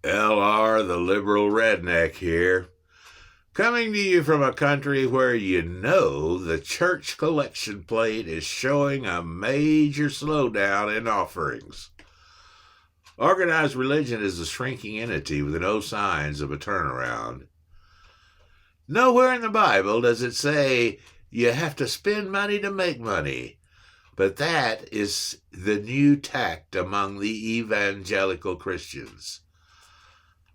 LR, the Liberal Redneck here, coming to you from a country where the church collection plate is showing a major slowdown in offerings. Organized religion is a shrinking entity with no signs of a turnaround. Nowhere in the Bible does it say you have to spend money to make money, but that is the new tact among the evangelical Christians.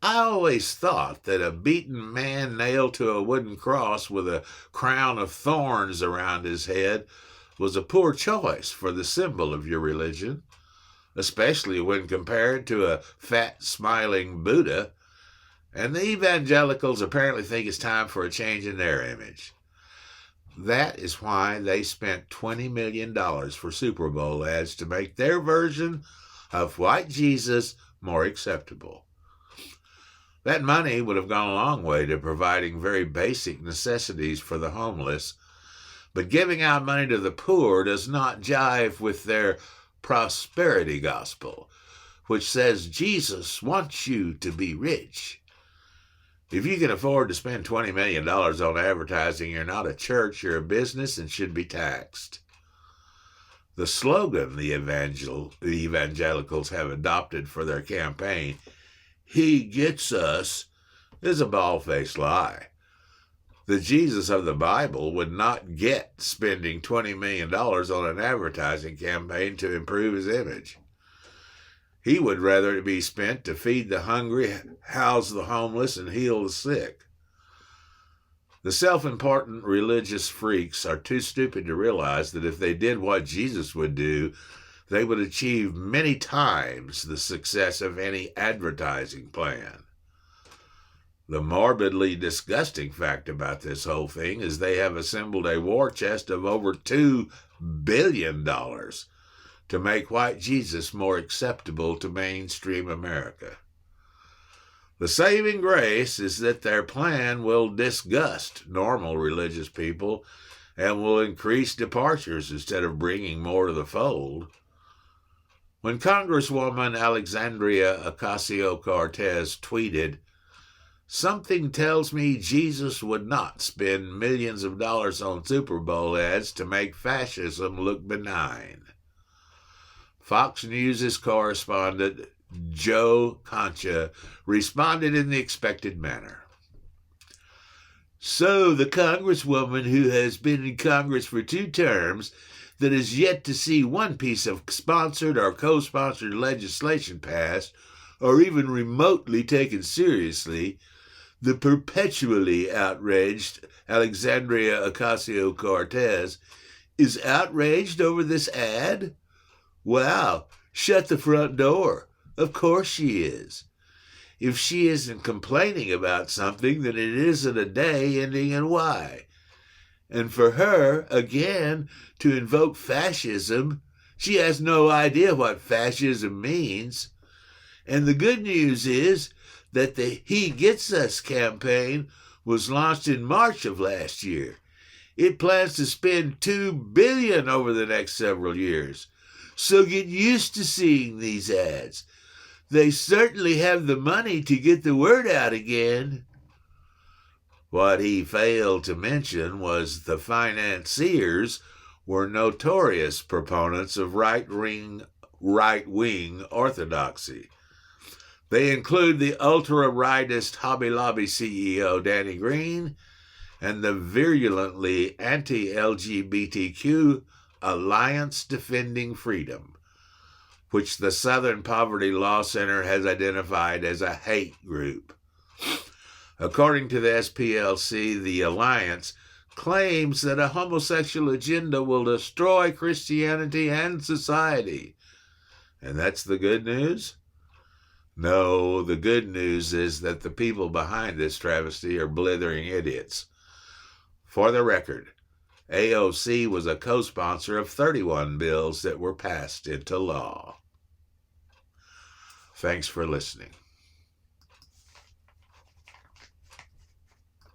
I always thought that a beaten man nailed to a wooden cross with a crown of thorns around his head was a poor choice for the symbol of your religion, especially when compared to a fat, smiling Buddha, and the evangelicals apparently think it's time for a change in their image. That is why they spent $20 million for Super Bowl ads to make their version of white Jesus more acceptable. That money would have gone a long way to providing very basic necessities for the homeless, but giving out money to the poor does not jive with their prosperity gospel, which says Jesus wants you to be rich. If you can afford to spend $20 million on advertising, you're not a church, you're a business and should be taxed. The slogan the evangelicals have adopted for their campaign, "He gets us," is a bald-faced lie. The Jesus of the Bible would not get spending $20 million on an advertising campaign to improve his image. He would rather it be spent to feed the hungry, house the homeless, and heal the sick. The self-important religious freaks are too stupid to realize that if they did what Jesus would do, they would achieve many times the success of any advertising plan. The morbidly disgusting fact about this whole thing is they have assembled a war chest of over $2 billion to make white Jesus more acceptable to mainstream America. The saving grace is that their plan will disgust normal religious people and will increase departures instead of bringing more to the fold. When Congresswoman Alexandria Ocasio-Cortez tweeted, "Something tells me Jesus would not spend millions of dollars on Super Bowl ads to make fascism look benign," Fox News' correspondent Joe Concha responded in the expected manner. "So the Congresswoman who has been in Congress for 2 terms that has yet to see one piece of sponsored or co-sponsored legislation passed, or even remotely taken seriously, the perpetually outraged Alexandria Ocasio-Cortez, is outraged over this ad? Wow, shut the front door. Of course she is. If she isn't complaining about something, then it isn't a day ending in Y. And for her, again, to invoke fascism, she has no idea what fascism means. And the good news is that the He Gets Us campaign was launched in March of last year. It plans to spend $2 billion over the next several years. So get used to seeing these ads. They certainly have the money to get the word out again." What he failed to mention was the financiers were notorious proponents of right-wing orthodoxy. They include the ultra-rightist Hobby Lobby CEO Danny Green and the virulently anti-LGBTQ Alliance Defending Freedom, which the Southern Poverty Law Center has identified as a hate group. According to the SPLC, the Alliance claims that a homosexual agenda will destroy Christianity and society. And that's the good news? No, the good news is that the people behind this travesty are blithering idiots. For the record, AOC was a co-sponsor of 31 bills that were passed into law. Thanks for listening.